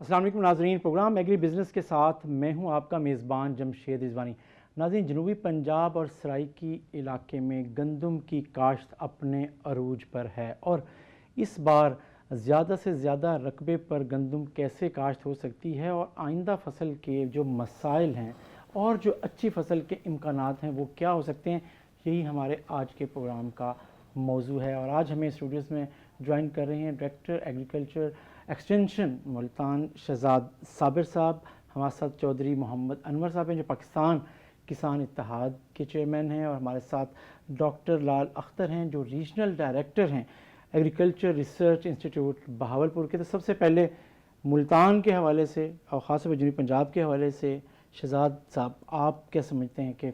अस्सलाम वालेकुम नाज़रीन, प्रोग्राम एग्री बिज़नेस के साथ मैं हूं आपका मेज़बान जमशेद रिजवानी। नाज़रीन, जनूबी पंजाब और सराइकी इलाके में गंदम की काश्त अपने अरूज पर है और इस बार ज़्यादा से ज़्यादा रकबे पर गंदम कैसे काश्त हो सकती है और आइंदा फसल के जो मसाइल हैं और जो अच्छी फसल के इम्कानात हैं वो क्या हो सकते हैं, यही हमारे आज के प्रोग्राम का मौजू है। और आज हमें स्टूडियोज़ में ज्वाइन कर रहे हैं director agriculture extension Multan Shahzad Sabir sahab, हमारे साथ चौधरी मोहम्मद अनवर साहब हैं जो पाकिस्तान किसान इत्तेहाद के चेयरमैन हैं, और हमारे साथ डॉक्टर लाल अख्तर हैं जो रीजनल डायरेक्टर हैं एग्रीकल्चर रिसर्च इंस्टीट्यूट बहावलपुर के। तो सबसे पहले मुल्तान के हवाले से और ख़ास तौर पर जनूबी पंजाब के हवाले से शहजाद साहब, आप क्या समझते हैं कि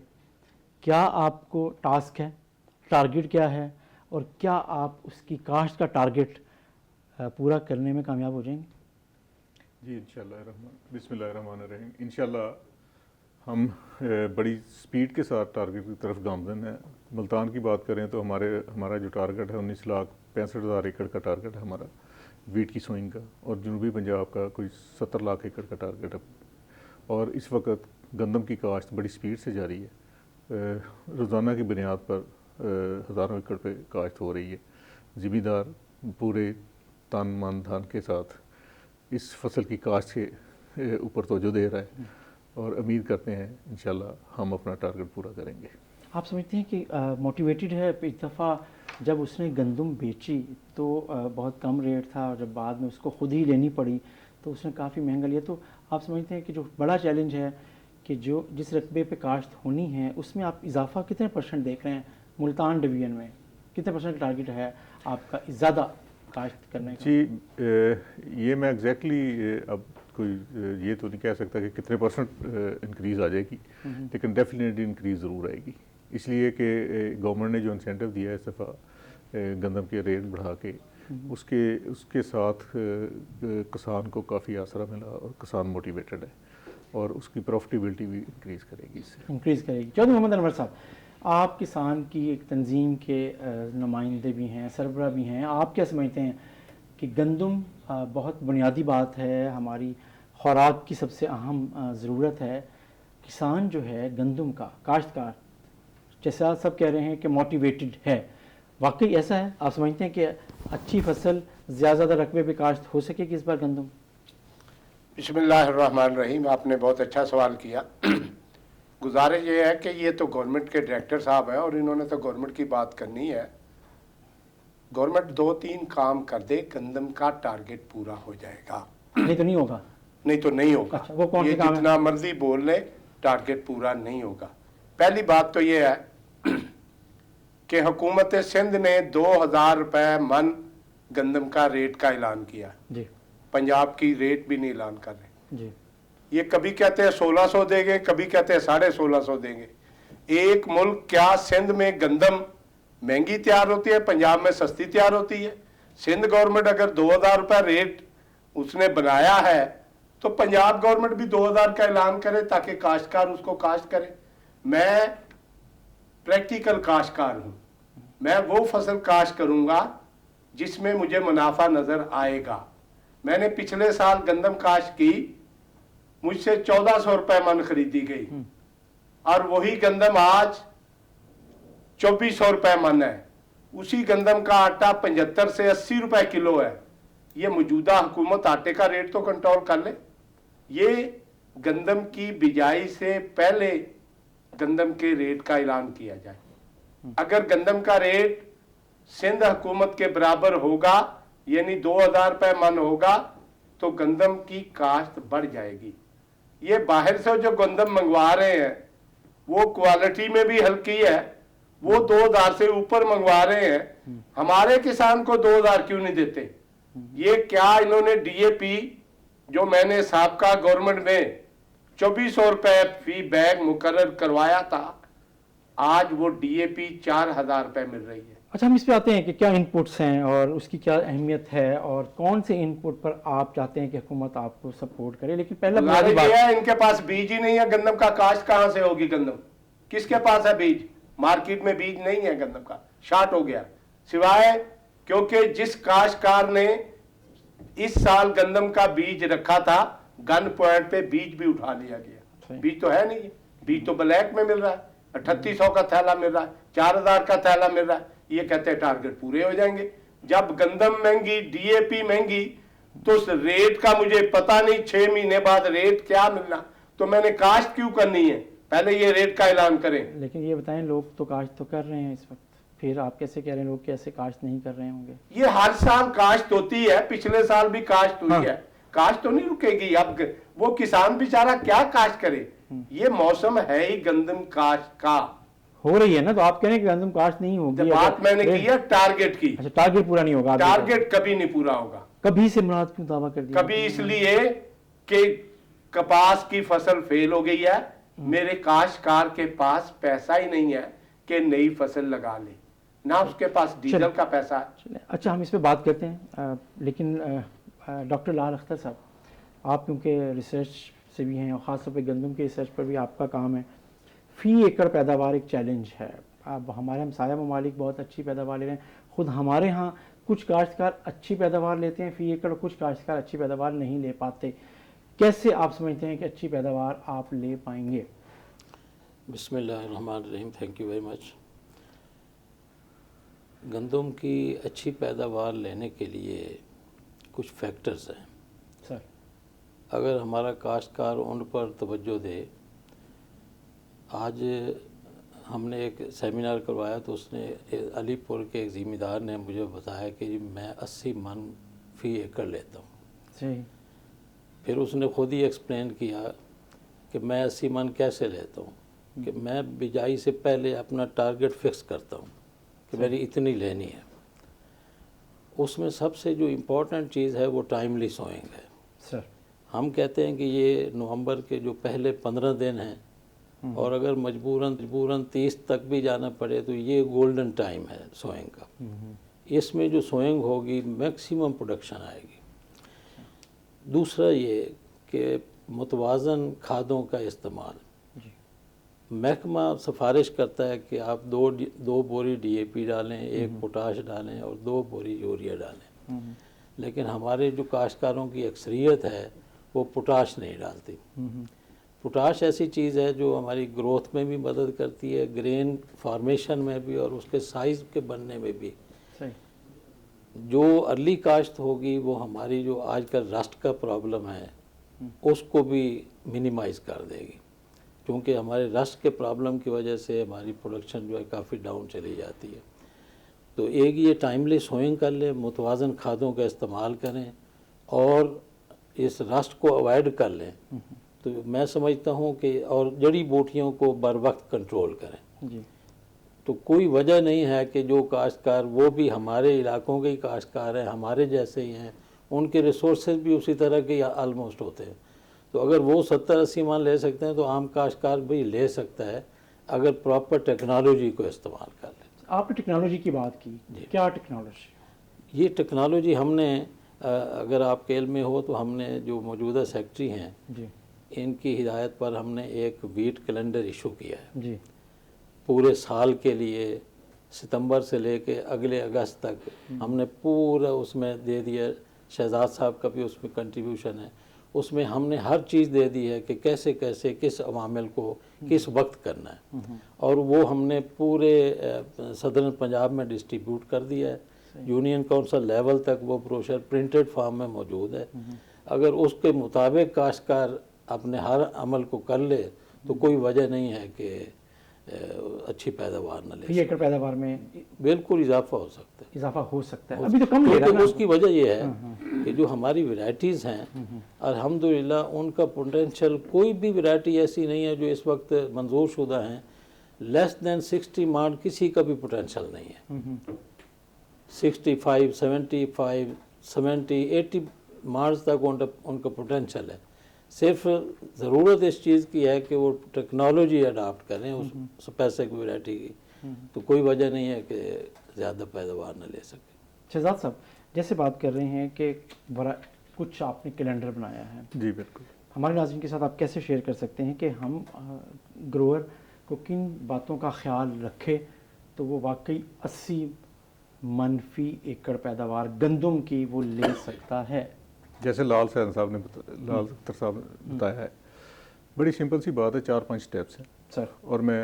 क्या आपको टास्क है, टारगेट क्या है और क्या आप उसकी काश्त का टारगेट पूरा करने में कामयाब हो जाएंगे? जी बिस्मिल्लाहिर्रहमानिर्रहीम। इंशाल्लाह हम बड़ी स्पीड के साथ टारगेट की तरफ गामजन है। मुल्तान की बात करें तो हमारा जो टारगेट है 19,65,000 एकड़ का टारगेट है हमारा वीट की सोइंग का, और जनूबी पंजाब का कोई 70 लाख एकड़ का टारगेट है। और इस वक्त गंदम की काश्त बड़ी स्पीड से जारी है। रोज़ाना की बुनियाद पर हज़ारों एकड़ पे काश्त हो रही है। ज़मींदार पूरे तन मन धन के साथ इस फसल की काश्त के ऊपर तवज्जो दे रहा है और उम्मीद करते हैं इंशाल्लाह हम अपना टारगेट पूरा करेंगे। आप समझते हैं कि मोटिवेटेड है? एक दफ़ा जब उसने गंदम बेची तो बहुत कम रेट था, और जब बाद में उसको ख़ुद ही लेनी पड़ी तो उसने काफ़ी महंगा लिया। तो आप समझते हैं कि जो बड़ा चैलेंज है कि जो जिस रकबे पे काश्त होनी है उसमें आप इजाफा कितने % देख रहे हैं? मुल्तान डिवीज़न में कितने % टारगेट है आपका ज़्यादा काश्त करने का? जी ये मैं एग्जैक्टली अब कोई ये तो नहीं कह सकता कि कितने % इंक्रीज़ आ जाएगी, लेकिन डेफिनेटली इंक्रीज़ ज़रूर आएगी। इसलिए कि गवर्नमेंट ने जो इंसेंटिव दिया है इस दफ़ा गंदम के रेट बढ़ा के, उसके साथ किसान को काफ़ी आसरा मिला और किसान मोटिवेटेड है और उसकी प्रॉफिटेबिलिटी भी इंक्रीज़ करेगी, इससे इंक्रीज़ करेगी। चौधरी मोहम्मद अनवर साहब, आप किसान की एक तंजीम के नुमाइंदे भी हैं, सरबराह भी हैं, आप क्या समझते हैं कि गंदम बहुत बुनियादी बात है, हमारी खुराक की सबसे अहम ज़रूरत है। किसान जो है गंदम का काश्तकार, जैसे आप सब कह रहे हैं कि मोटिवेटेड है, वाकई ऐसा है? आप समझते हैं कि अच्छी फसल ज़्यादा रकबे पे काश्त हो सकेगी इस बार गंदम? बिस्मिल्लाहिर्रहमानिर्रहीम, आपने बहुत अच्छा सवाल किया। गुजारिश ये है कि ये तो गवर्नमेंट के डायरेक्टर साहब हैं और इन्होंने तो गवर्नमेंट की बात करनी है। गवर्नमेंट 2-3 काम कर दे, गंदम का टारगेट पूरा हो जाएगा। नहीं तो नहीं होगा? नहीं तो नहीं होगा। अच्छा, वो कौन ये से काम जितना है? मर्जी बोल ले, टारगेट पूरा नहीं होगा। पहली बात तो ये है कि हुकूमत सिंध ने 2,000 रुपये मन गंदम का रेट का ऐलान किया जी। पंजाब की रेट भी नहीं ऐलान कर रहे जी। ये कभी कहते हैं 1600 देंगे, कभी कहते हैं 1650 देंगे। एक मुल्क क्या सिंध में गंदम महंगी तैयार होती है, पंजाब में सस्ती तैयार होती है? सिंध गवर्नमेंट अगर 2,000 रुपये रेट उसने बनाया है तो पंजाब गवर्नमेंट भी 2,000 का ऐलान करे ताकि काश्तकार उसको काश्त करे। मैं प्रैक्टिकल काश्तकार हूँ, मैं वो फसल काश्त करूँगा जिसमें मुझे मुनाफा नज़र आएगा। मैंने पिछले साल गंदम काश्त की, मुझसे 1,400 रुपये मन खरीदी गई और वही गंदम आज 2,400 रुपये मन है। उसी गंदम का आटा 75 से 80 रुपये किलो है। ये मौजूदा हुकूमत आटे का रेट तो कंट्रोल कर ले। ये गंदम की बिजाई से पहले गंदम के रेट का ऐलान किया जाए। अगर गंदम का रेट सिंध हुकूमत के बराबर होगा, यानी 2,000 रुपये मन होगा, तो गंदम की काश्त बढ़ जाएगी। ये बाहर से जो गंदम मंगवा रहे हैं वो क्वालिटी में भी हल्की है, वो 2,000 से ऊपर मंगवा रहे हैं। हमारे किसान को 2,000 क्यों नहीं देते? ये क्या इन्होंने डीएपी जो मैंने साबका गवर्नमेंट में 2,400 रुपये फी बैग मुकर्रर करवाया था, आज वो डीएपी 4,000 रुपये मिल रही है। अच्छा, हम इस पे आते हैं कि क्या इनपुट्स हैं और उसकी क्या अहमियत है और कौन से इनपुट पर आप चाहते हैं कि हुकूमत आपको सपोर्ट करे। लेकिन पहला बुनियादी बात है, इनके पास बीज ही नहीं है। गंदम का काश्त कहाँ से होगी? गंदम किसके पास है बीज? मार्केट में बीज नहीं है, गंदम का शार्ट हो गया। सिवाय क्योंकि जिस काश्तकार ने इस साल गंदम का बीज रखा था, गन पॉइंट पे बीज भी उठा लिया गया। बीज तो है नहीं, बीज तो ब्लैक में मिल रहा है, 3800 का थैला मिल रहा है, 4000 का थैला मिल रहा है। ये कहते हैं टारगेट पूरे हो जाएंगे। जब गंदम महंगी, डीएपी महंगी, तो उस रेट का मुझे पता नहीं, 6 महीने बाद रेट क्या मिलना, तो मैंने काश्त क्यों करनी है, पहले ये रेट का ऐलान करें। लेकिन ये बताएं, लोग तो काश्त तो कर रहे हैं इस वक्त, फिर आप कैसे कह रहे हैं लोग कैसे काश्त नहीं कर रहे होंगे? ये हर साल काश्त होती है, पिछले साल भी काश्त हुई है, काश्त तो नहीं रुकेगी। अब वो किसान बेचारा क्या काश्त करे, ये मौसम है ही गंदम काश्त का। हो रही है ना, तो आप कह रहे हैं कि गंदम काश्त नहीं होगी। बात मैंने की है टारगेट की। अच्छा, टारगेट पूरा नहीं होगा? टारगेट कभी नहीं पूरा होगा। कभी से मुराद क्यों दावा कर दिया? कभी इसलिए कि कपास की फसल फेल हो गई है, मेरे काश्तकार के पास पैसा ही नहीं है कि नई फसल लगा ले, ना उसके पास डीजल का पैसा है। अच्छा, हम इस पे बात करते हैं, लेकिन डॉक्टर लाल अख्तर साहब, आप क्योंकि रिसर्च से भी हैं और ख़ासतौर पे गंदम के रिसर्च पर भी आपका काम है। फ़ी एकड़ पैदावार एक चैलेंज है। अब हमारे हमसाया ममालिक बहुत अच्छी पैदावार ले रहे हैं, ख़ुद हमारे यहाँ कुछ काश्तकार अच्छी पैदावार लेते हैं फ़ी एकड़, कुछ काश्तकार अच्छी पैदावार नहीं ले पाते। कैसे आप समझते हैं कि अच्छी पैदावार आप ले पाएंगे? बिस्मिल्लाहिर्रहमानिर्रहीम, थैंक यू वेरी मच। गंदम की अच्छी पैदावार लेने के लिए कुछ फैक्टर्स हैं सर। अगर हमारा काश्तकार उन पर तवज्जो दे। आज हमने एक सेमिनार करवाया तो उसने अलीपुर के एक ज़िम्मेदार ने मुझे बताया कि मैं 80 मन फ़ी एकड़ लेता हूँ। सही। फिर उसने ख़ुद ही एक्सप्लेन किया कि मैं 80 मन कैसे लेता हूँ, कि मैं बिजाई से पहले अपना टारगेट फिक्स करता हूँ कि मेरी इतनी लेनी है। उसमें सबसे जो इम्पोर्टेंट चीज़ है वो टाइमली सोइंग है। सर, हम कहते हैं कि ये नवंबर के जो पहले 15 दिन हैं, और अगर मजबूरन 30 तक भी जाना पड़े तो ये गोल्डन टाइम है सोइंग का। इसमें जो सोइंग होगी मैक्सिमम प्रोडक्शन आएगी। दूसरा ये कि मुतवाज़न खादों का इस्तेमाल। महकमा सिफारिश करता है कि आप दो बोरी डीएपी डालें, 1 पोटाश डालें और 2 बोरी यूरिया डालें। लेकिन हमारे जो काश्तकारों की अक्सरियत है वो पोटाश नहीं डालती। पोटाश ऐसी चीज़ है जो हमारी ग्रोथ में भी मदद करती है, ग्रेन फॉर्मेशन में भी और उसके साइज़ के बनने में भी। सही। जो अर्ली काश्त होगी वो हमारी जो आजकल रस्ट का प्रॉब्लम है उसको भी मिनिमाइज़ कर देगी, क्योंकि हमारे रस्ट के प्रॉब्लम की वजह से हमारी प्रोडक्शन जो है काफ़ी डाउन चली जाती है। तो एक ये टाइमली सोइंग कर लें, मुतवाज़न खादों का इस्तेमाल करें और इस रस्ट को अवॉइड कर लें, तो मैं समझता हूँ कि और जड़ी बूटियों को बर वक्त कंट्रोल करें। जी। तो कोई वजह नहीं है कि जो काश्तकार, वो भी हमारे इलाकों के ही काश्तकार हैं, हमारे जैसे ही हैं, उनके रिसोर्सेज भी उसी तरह के आलमोस्ट होते हैं। तो अगर वो 70-80 मन ले सकते हैं तो आम काश्तकार भी ले सकता है, अगर प्रॉपर टेक्नोलॉजी को इस्तेमाल कर ले। आपने टेक्नोलॉजी की बात की, क्या टेक्नोलॉजी? ये टेक्नोलॉजी हमने, अगर आपके इल्म में हो तो हमने जो मौजूदा सेक्रेटरी हैं जी, इनकी हिदायत पर हमने एक वीट कैलेंडर इशू किया है जी। पूरे साल के लिए, सितंबर से लेके अगले अगस्त तक हमने पूरा उसमें दे दिया। शहजाद साहब का भी उसमें कंट्रीब्यूशन है। उसमें हमने हर चीज़ दे दी है कि कैसे कैसे किस अवामिल को किस वक्त करना है, और वो हमने पूरे सदर्न पंजाब में डिस्ट्रीब्यूट कर दिया है। यूनियन काउंसिल लेवल तक वो ब्रोशर प्रिंटेड फॉर्म में मौजूद है। अगर उसके मुताबिक काश्तकार अपने हर अमल को कर ले तो कोई वजह नहीं है कि अच्छी पैदावार न ले। फ़ी एकड़ पैदावार में बिल्कुल इजाफा हो सकता है। इजाफा हो सकता है, अभी तो कम ले रहा है ना। उसकी वजह यह है कि जो हमारी वैरायटीज़ हैं अल्हम्दुलिल्लाह उनका पोटेंशियल, कोई भी वैरायटी ऐसी नहीं है जो इस वक्त मंजूर शुदा हैं लेस दैन 60 मार्ड किसी का भी पोटेंशियल नहीं है। 65, 75, 70, 80 मार्च तक उनका पोटेंशियल है। सिर्फ ज़रूरत इस चीज़ की है कि वो टेक्नोलॉजी अडाप्ट करें उस स्पेसिफिक वैरायटी की, तो कोई वजह नहीं है कि ज़्यादा पैदावार न ले सके। शहजाद साहब, जैसे बात कर रहे हैं कि कुछ आपने कैलेंडर बनाया है, जी बिल्कुल, हमारे नाज़रीन के साथ आप कैसे शेयर कर सकते हैं कि हम ग्रोअर को किन बातों का ख्याल रखें तो वो वाकई 80 मनफी एकड़ पैदावार गंदम की वो ले सकता है? जैसे लाल अख्तर साहब ने बताया है, बड़ी सिंपल सी बात है, 4-5 स्टेप्स हैं सर। और मैं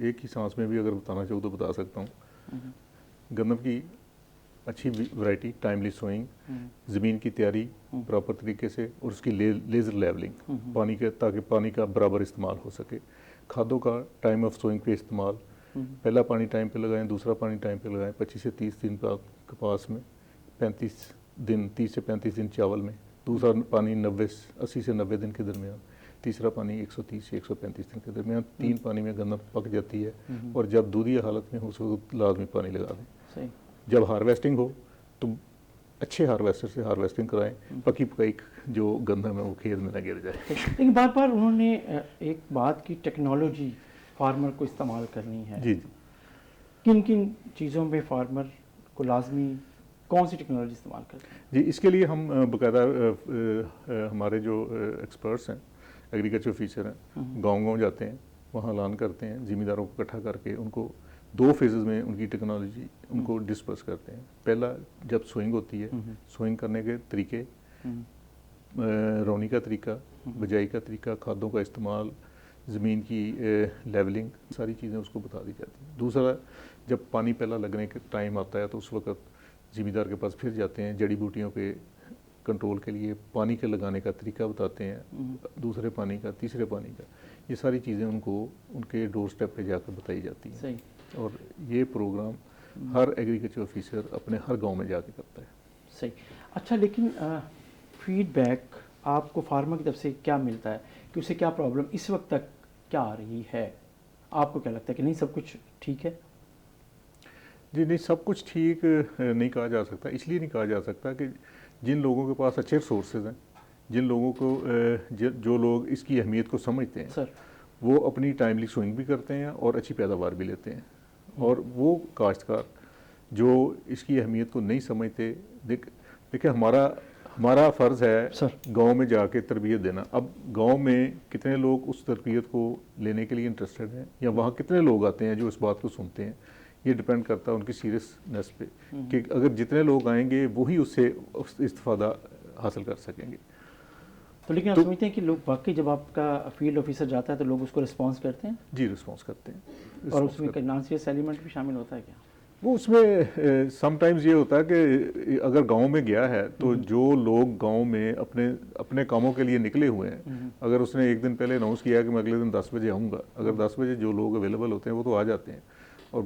एक ही सांस में भी अगर बताना चाहूँ तो बता सकता हूँ। गंदम की अच्छी वैरायटी, टाइमली सोइंग, ज़मीन की तैयारी प्रॉपर तरीके से और उसकी लेज़र लेवलिंग, पानी के, ताकि पानी का बराबर इस्तेमाल हो सके। खादों का टाइम ऑफ सोइंग पे इस्तेमाल, पहला पानी टाइम पे लगाएं, दूसरा पानी टाइम पे लगाएं। 25 से 30 दिन का कपास में, 30 से 35 दिन चावल में, दूसरा पानी 80 से 90 दिन के दरमियान, तीसरा पानी 130 से 135 दिन के दरमियान। 3 पानी में गंदम पक जाती है और जब दूधिया हालत में हो उस वक्त लाजमी पानी लगा दें। सही। जब हार्वेस्टिंग हो तो अच्छे हार्वेस्टर से हार्वेस्टिंग कराएं, पकी पकाई जो गंदम है वो खेत में न गिर जाए। लेकिन बार बार उन्होंने एक बात की, टेक्नोलॉजी फार्मर को इस्तेमाल करनी है। जी जी। किन किन चीज़ों पे फार्मर को लाजमी कौन सी टेक्नोलॉजी इस्तेमाल करते हैं? जी, इसके लिए हम बाकायदा हमारे जो एक्सपर्ट्स हैं, एग्रीकल्चर ऑफिसर हैं, गांव जाते हैं, वहाँ ऐलान करते हैं, ज़मींदारों को इकट्ठा करके उनको 2 फेजेज़ में उनकी टेक्नोलॉजी उनको डिस्पर्स करते हैं। पहला जब सोइंग होती है, सोइंग करने के तरीके, रौनी का तरीका, बिजाई का तरीका, खादों का इस्तेमाल, ज़मीन की लेवलिंग, सारी चीज़ें उसको बता दी जाती हैं। दूसरा, जब पानी पहला लगने का टाइम आता है तो उस वक्त ज़मींदार के पास फिर जाते हैं, जड़ी बूटियों पे कंट्रोल के लिए पानी के लगाने का तरीका बताते हैं, दूसरे पानी का, तीसरे पानी का, ये सारी चीज़ें उनको उनके डोर स्टेप पे जाकर बताई जाती हैं। सही। और ये प्रोग्राम हर एग्रीकल्चर ऑफिसर अपने हर गांव में जाके करता है। सही। अच्छा, लेकिन फीडबैक आपको फार्मर की तरफ से क्या मिलता है कि उसे क्या प्रॉब्लम इस वक्त तक क्या आ रही है? आपको क्या लगता है कि नहीं सब कुछ ठीक है? जी नहीं, सब कुछ ठीक नहीं कहा जा सकता। इसलिए नहीं कहा जा सकता कि जिन लोगों के पास अच्छे रिसोर्सेज हैं, जिन लोगों को जो लोग इसकी अहमियत को समझते हैं सर, वो अपनी टाइमली सोइंग भी करते हैं और अच्छी पैदावार भी लेते हैं। और वो काश्तकार जो इसकी अहमियत को नहीं समझते, देखिए हमारा फ़र्ज़ है गांव में जाके तरबियत देना। अब गांव में कितने लोग उस तरबियत को लेने के लिए इंटरेस्टेड हैं या वहाँ कितने लोग आते हैं जो इस बात को सुनते हैं, ये डिपेंड करता है उनकी सीरियसनेस पे कि अगर जितने लोग आएंगे वही उससे इस्तिफ़ादा हासिल कर सकेंगे। तो लेकिन आप समझते हैं कि लोग वाकई जब आपका फील्ड ऑफिसर जाता है तो लोग उसको रिस्पॉन्स करते हैं? जी, रिस्पॉन्स करते हैं। और उसमें कोई नॉन सीरियस एलिमेंट भी शामिल होता है क्या? वो उसमें समटाइम्स ये होता है कि अगर गांव में गया है तो जो लोग गांव में अपने कामों के लिए निकले हुए हैं, अगर उसने एक दिन पहले अनाउंस किया कि मैं अगले दिन 10 बजे आऊँगा, अगर 10 बजे जो लोग अवेलेबल होते हैं वो तो आ जाते हैं, और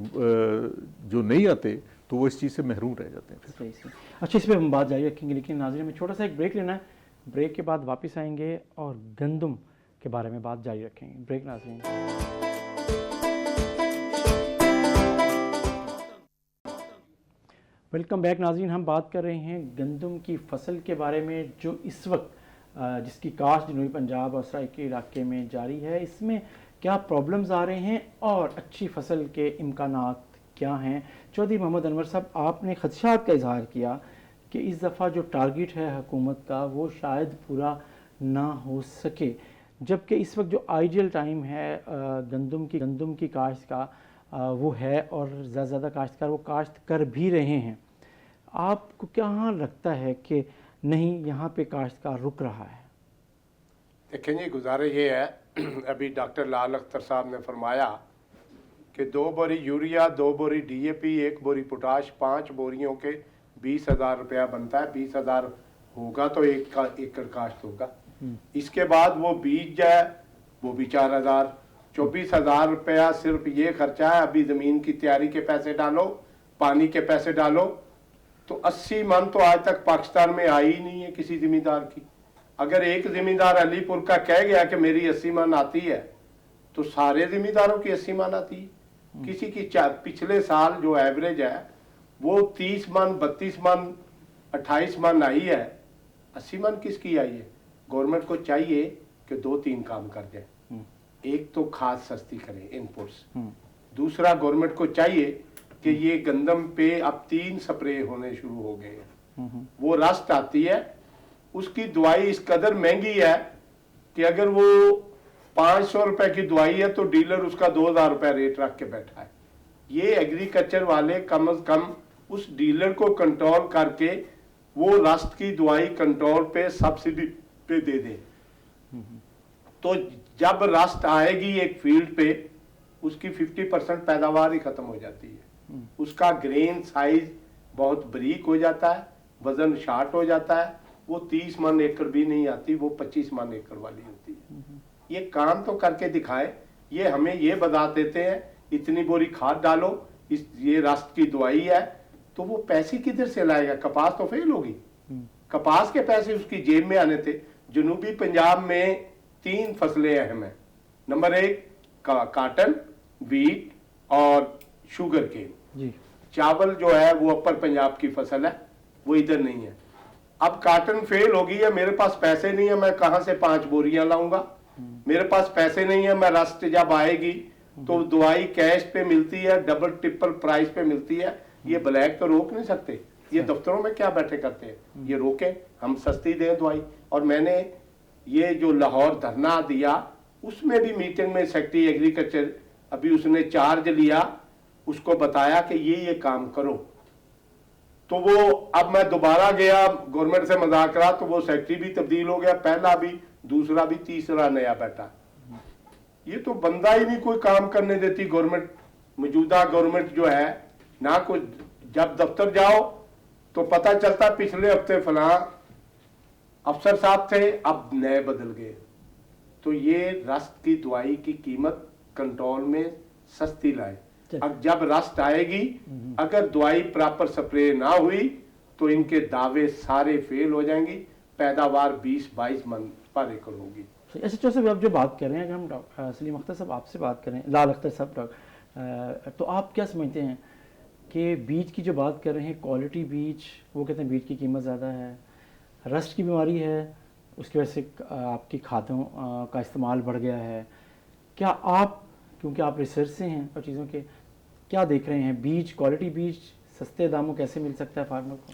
जो नहीं आते तो वो इस चीज़ से महरूम रह जाते हैं। सही सही। अच्छा, इस पर हम बात जारी रखेंगे, लेकिन नाज़रीन में छोटा सा एक ब्रेक लेना है। ब्रेक के बाद वापस आएंगे और गंदम के बारे में बात जारी रखेंगे। ब्रेक नाज़रीन। वेलकम बैक नाज़रीन। हम बात कर रहे हैं गंदम की फसल के बारे में जो इस वक्त जिसकी काश्त जनूबी पंजाब और सराइकी इलाके में जारी है। इसमें क्या प्रॉब्लम्स आ रहे हैं और अच्छी फसल के इम्कानात क्या हैं? चौधरी मोहम्मद अनवर साहब, आपने खदशात का इजहार किया कि इस दफ़ा जो टारगेट है हुकूमत का वो शायद पूरा ना हो सके, जबकि इस वक्त जो आइडियल टाइम है गंदम की काश्त का वो है और ज़्यादा काश्तकार वो काश्त कर भी रहे हैं। आपको क्या लगता है कि नहीं यहाँ पे काश्तकार रुक रहा है? देखें जी, गुजारिश ये है, अभी डॉक्टर लाल अख्तर साहब ने फरमाया कि 2 बोरी यूरिया, 2 बोरी DAP, 1 बोरी पोटाश, 5 बोरियों के 20,000 रुपया बनता है। 20,000 होगा तो 1 एकड़ काश्त होगा। इसके बाद वो बीज है वो भी 4,000, 24,000 रुपया सिर्फ ये खर्चा है। अभी ज़मीन की तैयारी के पैसे डालो, पानी के पैसे डालो, तो 80 मन तो आज तक पाकिस्तान में आई ही नहीं है किसी ज़मींदार की। अगर एक ज़मींदार अलीपुर का कह गया कि मेरी 80 मन आती है तो सारे ज़मींदारों की 80 मन आती है। किसी की पिछले साल जो एवरेज है वो 30 मन, 32 मन, 28 मन आई है। 80 मन किसकी आई है? गवर्नमेंट को चाहिए कि 2-3 काम कर जाए। एक तो खाद सस्ती करें, इनपुट्स। दूसरा, गवर्नमेंट को चाहिए कि ये गंदम पे अब 3 स्प्रे होने शुरू हो गए हैं। वो रस्ट आती है, उसकी दवाई इस कदर महंगी है कि अगर वो 500 रुपए की दवाई है तो डीलर उसका 2,000 रुपए रेट रख के बैठा है। ये एग्रीकल्चर वाले कम अज कम उस डीलर को कंट्रोल करके वो रस्ट की दवाई कंट्रोल पे सब्सिडी पे दे दे। तो जब रस्ट आएगी एक फील्ड पे उसकी 50% पैदावार ही खत्म हो जाती है। उसका ग्रेन साइज बहुत बारीक हो जाता है, वजन शार्ट हो जाता है, वो 30 मन एकड़ भी नहीं आती, वो 25 मन एकड़ वाली होती है। ये काम तो करके दिखाए, ये हमें ये बता देते हैं इतनी बोरी खाद डालो, इस ये रस्ट की दवाई है, तो वो पैसे किधर से लाएगा? कपास तो फेल होगी। कपास के पैसे उसकी जेब में आने थे। जनूबी पंजाब में 3 फसलें अहम हैं। नंबर 1 काटन, वीट और शुगर केन जी। चावल जो है वो अपर पंजाब की फसल है, वो इधर नहीं है। अब काटन फेल होगी है, मेरे पास पैसे नहीं है, मैं कहां से 5 बोरियां लाऊंगा? मेरे पास पैसे नहीं है, मैं रस्ट जब आएगी तो दवाई कैश पे मिलती है, डबल ट्रिपल प्राइस पे मिलती है। ये ब्लैक तो रोक नहीं सकते, ये दफ्तरों में क्या बैठे करते हैं, ये रोकें, हम सस्ती दें दवाई। और मैंने ये जो लाहौर धरना दिया उसमें भी मीटिंग में सेक्रेटरी एग्रीकल्चर अभी उसने चार्ज लिया, उसको बताया कि ये काम करो। तो वो अब मैं दोबारा गया गवर्नमेंट से मजाक रहा, तो वो सेक्रेटरी भी तब्दील हो गया, पहला भी, दूसरा भी, तीसरा नया बैठा। ये तो बंदा ही नहीं कोई काम करने देती गवर्नमेंट, मौजूदा गवर्नमेंट जो है ना। कोई जब दफ्तर जाओ तो पता चलता पिछले हफ्ते फलां अफसर साहब थे, अब नए बदल गए। तो ये रस्ट की दवाई की कीमत कंट्रोल में सस्ती लाए। अब जब रस्ट आएगी, अगर दवाई प्रॉपर स्प्रे ना हुई तो इनके दावे सारे फेल हो जाएंगी, पैदावार 20-22 मन पर एकड़ होगी। एसएचओ साहब आप जो बात कर रहे हैं, अगर हम डॉक्टर सलीम अख्तर साहब आपसे बात करें, लाल अख्तर साहब, तो आप क्या समझते हैं कि बीज की जो बात कर रहे हैं, क्वालिटी बीज, वो कहते हैं बीज की कीमत ज़्यादा है, रस्ट की बीमारी है, उसकी वजह से आपकी खादों का इस्तेमाल बढ़ गया है। क्या आप, क्योंकि आप रिसर्च से हैं और चीज़ों के, क्या देख रहे हैं, बीज, क्वालिटी बीज सस्ते दामों कैसे मिल सकता है फार्मर को?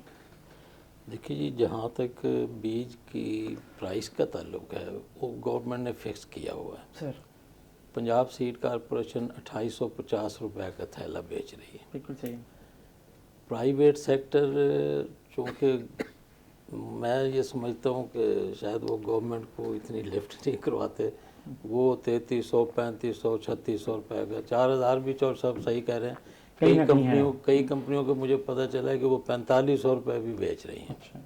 देखिए जी, जहाँ तक बीज की प्राइस का ताल्लुक है वो गवर्नमेंट ने फिक्स किया हुआ है सर। पंजाब सीड कॉरपोरेशन 2850 रुपए का थैला बेच रही है। बिल्कुल सही। प्राइवेट सेक्टर, चूँकि मैं ये समझता हूँ कि शायद वो गवर्नमेंट को इतनी लिफ्ट नहीं करवाते, वो 3300, 3500, 3600 रुपये का, 4000 भी चौर सब सही कह रहे हैं। कई कंपनियों को मुझे पता चला है कि वो 4500 रुपये भी बेच रही हैं। अच्छा।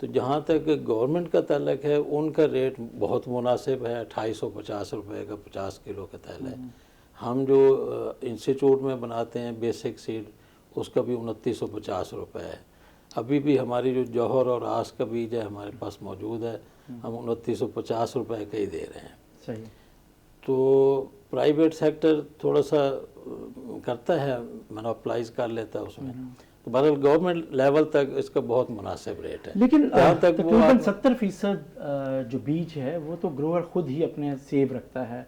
तो जहाँ तक गवर्नमेंट का ताल्लुक है उनका रेट बहुत मुनासिब है, 2850 रुपये का 50 किलो का थैला है। हम जो इंस्टीट्यूट में बनाते हैं बेसिक सीड, उसका भी 2950 रुपये है। अभी भी हमारी जो जौहर और आस का बीज है हमारे पास मौजूद है, हम 2950 रुपये का ही दे रहे हैं। सही। तो प्राइवेट सेक्टर थोड़ा सा करता है, मोनोपलाइज कर लेता है उसमें। तो बहरहाल गवर्नमेंट लेवल तक इसका बहुत मुनासिब रेट है। लेकिन तक तकरीबन 70% जो बीज है वो तो ग्रोअर खुद ही अपने सेव रखता है,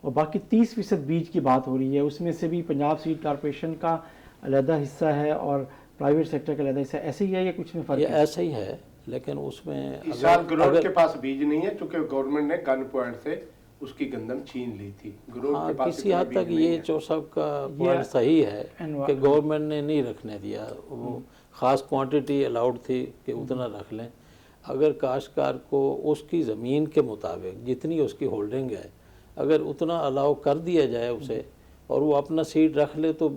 और बाकी 30% बीज की बात हो रही है, उसमें से भी पंजाब सीड कॉरपोरेशन का अलहदा हिस्सा है और प्राइवेट सेक्टर का अलहदा हिस्सा। ऐसे ही है या कुछ में फर्क है? ऐसा ही है, लेकिन उसमें इस साल ग्रोअर के पास बीज नहीं है, चूंकि गवर्नमेंट ने गन पॉइंट से उसकी गंदम छीन ली थी। हाँ, किसी हद तक ये चौर साहब का पॉइंट सही है कि गवर्नमेंट ने नहीं रखने दिया। वो ख़ास क्वांटिटी अलाउड थी कि उतना रख लें। अगर काश्तकार को उसकी ज़मीन के मुताबिक जितनी उसकी होल्डिंग है, अगर उतना अलाउ कर दिया जाए उसे और वो अपना सीड रख ले, तो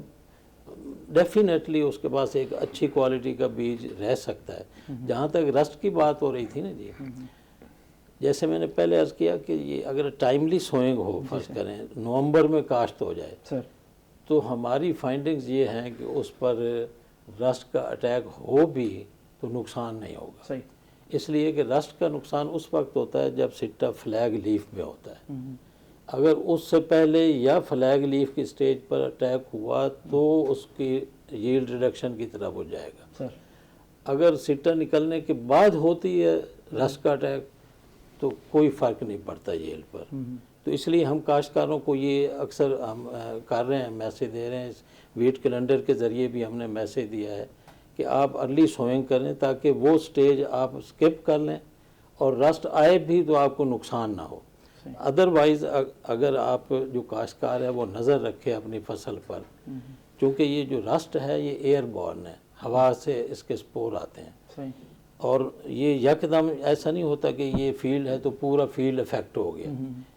डेफिनेटली उसके पास एक अच्छी क्वालिटी का बीज रह सकता है। जहाँ तक रस्ट की बात हो रही थी ना जी, जैसे मैंने पहले अर्ज़ किया कि ये अगर टाइमली सोइंग हो, फर्ज करें नवंबर में काश्त हो जाए सर, तो हमारी फाइंडिंग्स ये हैं कि उस पर रस्ट का अटैक हो भी तो नुकसान नहीं होगा। सही। इसलिए कि रस्ट का नुकसान उस वक्त होता है जब सिट्टा फ्लैग लीफ में होता है। अगर उससे पहले या फ्लैग लीफ की स्टेज पर अटैक हुआ तो उसकी यील्ड रिडक्शन की तरफ हो जाएगा। सर, अगर सिट्टा निकलने के बाद होती है रस्ट का अटैक तो कोई फ़र्क नहीं पड़ता यील्ड पर। तो इसलिए हम काश्तकारों को ये अक्सर हम कर रहे हैं, मैसेज दे रहे हैं। इस वीट कैलेंडर के ज़रिए भी हमने मैसेज दिया है कि आप अर्ली सोइंग करें ताकि वो स्टेज आप स्किप कर लें और रस्ट आए भी तो आपको नुकसान ना हो। अदरवाइज़ अगर आप जो काश्तकार है वो नज़र रखे अपनी फसल पर, क्योंकि ये जो रस्ट है ये एयरबॉर्न है, हवा से इसके स्पोर आते हैं। सही। और ये यकदम ऐसा नहीं होता कि ये फील्ड है तो पूरा फील्ड इफेक्ट हो गया।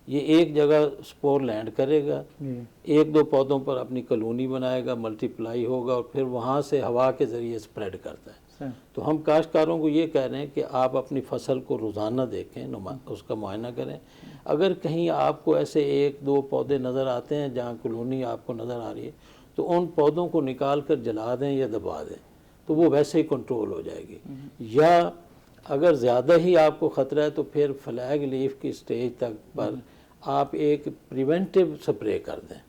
ये एक जगह स्पोर लैंड करेगा, जी। एक दो पौधों पर अपनी कॉलोनी बनाएगा, मल्टीप्लाई होगा और फिर वहाँ से हवा के ज़रिए स्प्रेड करता है। सही। तो हम काश्तकारों को ये कह रहे हैं कि आप अपनी फसल को रोज़ाना देखें, उसका मुआयना करें। अगर कहीं आपको ऐसे एक दो पौधे नज़र आते हैं जहाँ कॉलोनी आपको नज़र आ रही है, तो उन पौधों को निकाल कर जला दें या दबा दें, तो वो वैसे ही कंट्रोल हो जाएगी। या अगर ज़्यादा ही आपको ख़तरा है तो फिर फ्लैग लीफ की स्टेज तक पर आप एक प्रिवेंटिव स्प्रे कर दें।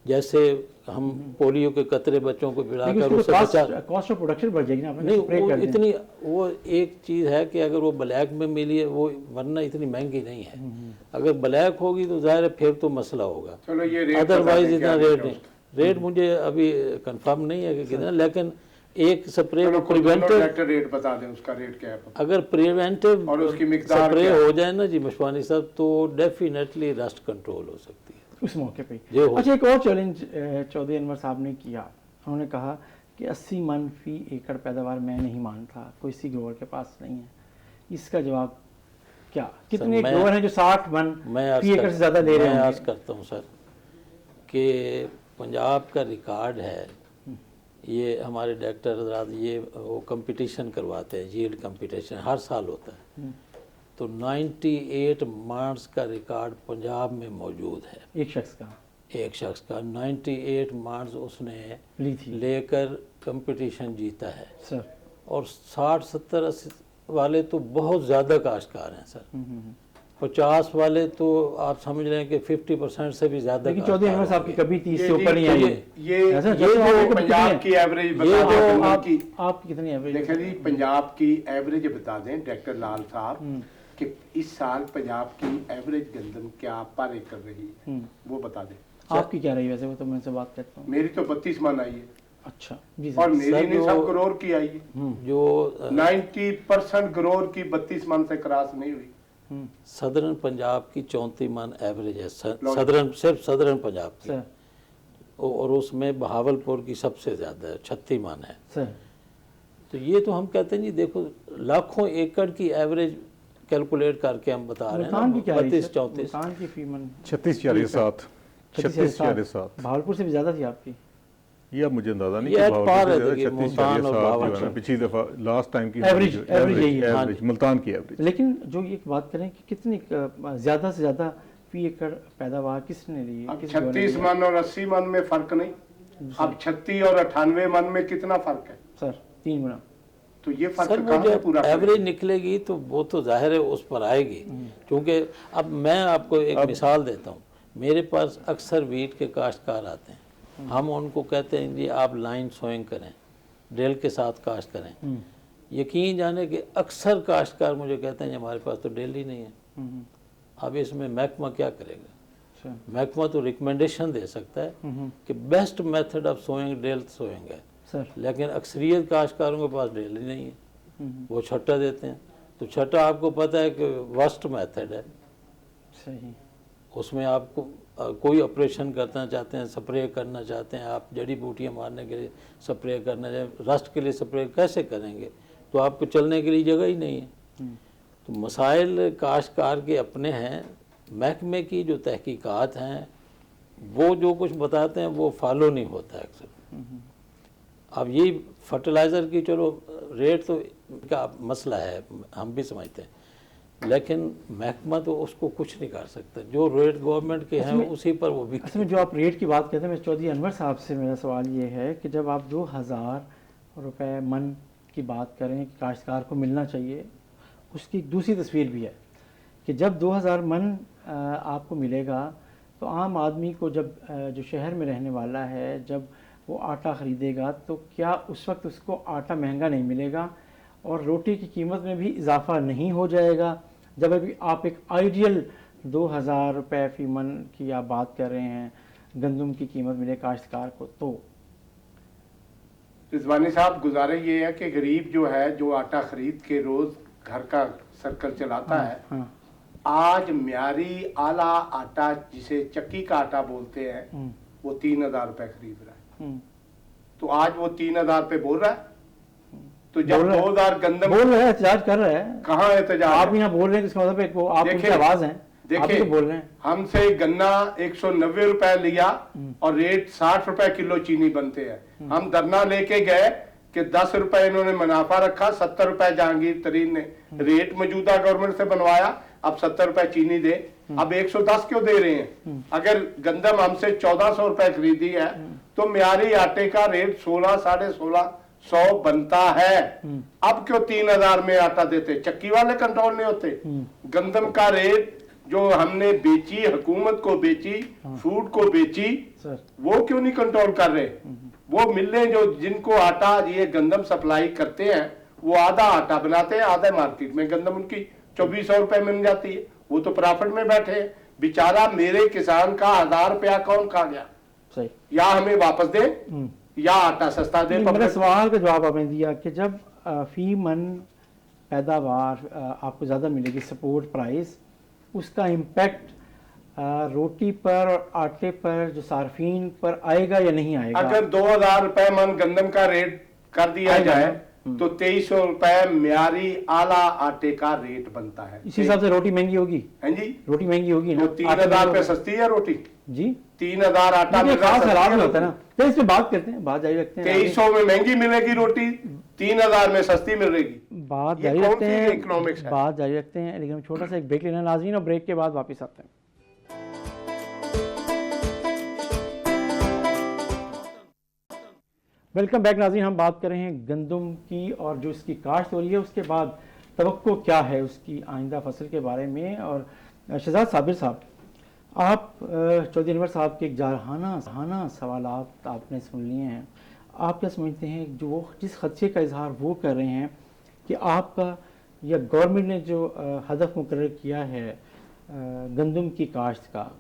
जैसे हम पोलियो के कतरे बच्चों को पिलाकर उससे बचा, कॉस्ट ऑफ प्रोडक्शन बढ़ जाएगी ना, आपने नहीं स्प्रे वो कर दें। इतनी, वो एक चीज़ है कि अगर वो ब्लैक में मिली है वो, वरना इतनी महंगी नहीं है। अगर ब्लैक होगी तो ज़ाहिर है फिर तो मसला होगा, चलो ये रेट अदरवाइज बता दें इतना क्या रेट नहीं। रेट मुझे अभी कंफर्म नहीं है कि कितना, लेकिन एक स्प्रे चलो कोई दोनों प्रिवेंटिव, ट्रैक्टर रेट बता दें, उसका रेट क्या है? अगर प्रिवेंटिव और उसकी मिकदार स्प्रे क्या है? हो जाए ना जी मशवानी साहब, तो डेफिनेटली रस्ट कंट्रोल हो सकती है उस मौके पे। जो हो। अच्छा, एक और चैलेंज चौधरी अनवर साहब ने किया। उन्होंने कहा कि 80 मन फी एकड़ पैदावार मैं नहीं मानता, कोई सी ग्रोवर के पास नहीं है। इसका जवाब क्या? कितने मैं- ग्रोवर हैं जो 60 मन मैं फी एकड़ से ज़्यादा ले रहे मैं हैं? अर्ज करता हूँ सर कि पंजाब का रिकॉर्ड है, ये हमारे डायरेक्टर हजरात ये वो कंपटीशन करवाते हैं, यील्ड कंपटीशन हर साल होता है। तो 98 मार्च का रिकॉर्ड पंजाब में मौजूद है, एक शख्स का एक शख्स का 98 मार्च उसने ली थी लेकर कंपटीशन जीता है। सर। और 60 70 80 वाले तो बहुत ज़्यादा काश्तकार हैं सर। 50 वाले तो आप समझ रहे हैं कि 50% से भी ज़्यादा। लेकिन चौधरी अनवर साहब की कभी 30 से ये ऊपर नहीं आई है। ये ऐसा ये जैसे जो आपको पंजाब कितनी की एवरेज ये बता जो दें आप की, आपकी कितनी एवरेज? देखें जी पंजाब की एवरेज बता दें डॉक्टर लाल साहब कि इस साल पंजाब की एवरेज गंदम क्या पर एकड़ रही है, वो बता दें। आपकी क्या रही वैसे? वो तो मैं से बात करता हूँ। मेरी तो 32 मन आई है। अच्छा जी और सर। मेरी सर, नहीं, जो- सब करोड़ की आई है। जो 90% करोड़ की 32 मन से क्रॉस नहीं हुई। सदरन पंजाब की 34 मन एवरेज है, सदरन, सिर्फ सदरन पंजाब की। सर। और उसमें बहावलपुर की सबसे ज़्यादा है, 36 मन है। सर। तो ये तो हम कहते हैं जी, देखो लाखों एकड़ की एवरेज कैलकुलेट करके हम बता रहे हैं मुल्तान की ना, क्या रही? 32 34। मुल्तान की फी मन 36-47 36-47 भावलपुर से भी ज़्यादा थी आपकी। ये अब मुझे अंदाजा नहीं ये कि at भाव par है, कितने देखिए, ज़्यादा, मुल्तान और 36-47 जो है भावलपुर। ना, पिछली दफ़ा लास्ट टाइम की Average यही है। एवरेज मुल्तान की एवरेज। लेकिन जो ये बात करें कि कितनी ज़्यादा से ज़्यादा फी एकड़ पैदावार किसने ली? अब किस 36 गवर्नमेंट मन और 80 मन में फर्क नहीं। अब 36 और 98 मन में कितना फर्क है? ने? सर 3 गुना। तो ये सर फर्क वो कहाँ से जब पूरा एवरेज निकलेगी तो वो तो जाहिर है उस पर आएगी। क्योंकि अब मैं आपको एक मिसाल देता हूँ, मेरे पास अक्सर वीट के काश्तकार आते हैं, हम उनको कहते हैं जी आप लाइन सोइंग करें, ड्रिल के साथ काश्त करें। यकीन जाने कि अक्सर काश्तकार मुझे कहते हैं जी हमारे पास तो ड्रिल ही नहीं है। अब इसमें महकमा क्या करेगा? अच्छा। महकमा तो रिकमेंडेशन दे सकता है कि best method of sowing drill sowing है, सर। लेकिन अक्सरियत काश्तकारों के पास ड्रिल ही नहीं है, वो छट्टा देते हैं। तो छट्टा आपको पता है कि वर्स्ट मेथड है, सही। उसमें आपको कोई ऑपरेशन करना चाहते हैं, स्प्रे करना चाहते हैं, आप जड़ी बूटियाँ मारने के लिए स्प्रे करना चाहते, रस्ट के लिए स्प्रे कैसे करेंगे? तो आपको चलने के लिए जगह ही नहीं है। तो मसाइल काश्तकार के अपने हैं, महकमे की जो तहकीकात हैं वो जो कुछ बताते हैं वो फॉलो नहीं होता है अक्सर। अब ये फर्टिलाइज़र की चलो रेट तो का मसला है, हम भी समझते हैं, लेकिन महकमा तो उसको कुछ नहीं कर सकता, जो रेट गवर्नमेंट के हैं उसी पर वो भी। असल में जो आप रेट की बात कहते हैं, मैं चौधरी अनवर साहब से मेरा सवाल ये है कि जब आप 2000 रुपये मन की बात करें कि काश्तकार को मिलना चाहिए, उसकी एक दूसरी तस्वीर भी है कि जब 2000 मन आपको मिलेगा तो आम आदमी को जब जो शहर में रहने वाला है जब वो आटा ख़रीदेगा तो क्या उस वक्त उसको आटा महंगा नहीं मिलेगा और रोटी की कीमत में भी इजाफा नहीं हो जाएगा? जब अभी आप एक आइडियल 2000 रुपये फी मन की आप बात कर रहे हैं, गंदम की कीमत मिले काश्तकार को, तो रिजवानी साहब गुजारे ये है कि गरीब जो है जो आटा खरीद के रोज घर का सर्कल चलाता है, हाँ। आज म्यारी आला आटा जिसे चक्की का आटा बोलते हैं वो 3000 रुपए खरीद रहा है। तो आज वो 3,000 पे बोल रहा है। तो जब बोल रहा है। 2000 गंदम बोल रहे हैं, एहतजाज कर रहे हैं। कहाँ एहतजाज आप है? यहाँ बोल रहे हैं, इसका मतलब है कि वो आप उनकी देखिए, आवाज हैं, आप ही तो बोल रहे हैं। हमसे गन्ना 190 रुपए लिया और रेट 60 रुपए किलो चीनी बनते हैं। हम धरना लेके गए कि 10 रुपए इन्होंने मुनाफा रखा, 70 रुपए जहांगीर तरीन ने रेट मौजूदा गवर्नमेंट से बनवाया, अब 70 रुपए चीनी दे, अब 110 क्यों दे रहे हैं? अगर गंदम हमसे 1400 रुपए खरीदी है तो म्यारी आटे का रेट 16, 1650 बनता है। अब क्यों 3000 में आटा देते? चक्की वाले कंट्रोल नहीं होते? गंदम का रेट जो हमने बेची, हुकूमत को बेची, फूड को बेची, सर वो क्यों नहीं कंट्रोल कर रहे? वो मिलें जो जिनको आटा ये गंदम सप्लाई करते हैं वो आधा आटा बनाते हैं, आधा मार्केट में गंदम उनकी 2400 रुपए मिल जाती है, वो तो प्रॉफिट में बैठे हैं। बेचारा मेरे किसान का 1000 रुपया कौन खा गया? सही। या हमें वापस दे या आटा सस्ता दे। मेरे सवाल का जवाब आपने दिया कि जब फी मन पैदावार आपको ज़्यादा मिलेगी, सपोर्ट प्राइस, उसका इम्पैक्ट रोटी पर और आटे पर, जो सार्फिन पर आएगा या नहीं आएगा? अगर 2000 रुपए मन गंदम का रेट कर दिया आएगा जाए ना? तो 2300 रुपए म्यारी आला आटे का रेट बनता है। इसी हिसाब से रोटी महंगी होगी। हैं जी, रोटी महंगी होगी ना? तो 3000 रुपए सस्ती है रोटी। जी 3000 आटा ये मिल रहा खास है, हालात में सस्ती होता है ना। तो इस पे बात करते हैं, बात जारी रखते हैं। 2300 में महंगी मिलेगी रोटी, 3000 में सस्ती मिलेगी। बात ये जारी कौन रखते सी हैं, इकोनॉमिक्स है? बात जारी रखते हैं, लेकिन हम छोटा सा एक ब्रेक लेना नाज़रीन, और ब्रेक के बाद वापस आते हैं। वेलकम बैक नाज़रीन। हम बात कर रहे हैं गंदम की और जो इसकी काश्त हो रही है उसके बाद तवक्को क्या है उसकी आइंदा फसल के बारे में। और शहजाद साबिर साहब, आप चौधरी अनवर साहब के एक जारहाना सवालात आपने सुन लिए हैं। आप क्या समझते हैं जो जिस खदशे का इजहार वो कर रहे हैं कि आपका या गवर्नमेंट ने जो हदफ मुकर्रर किया है गंदम की काश्त का,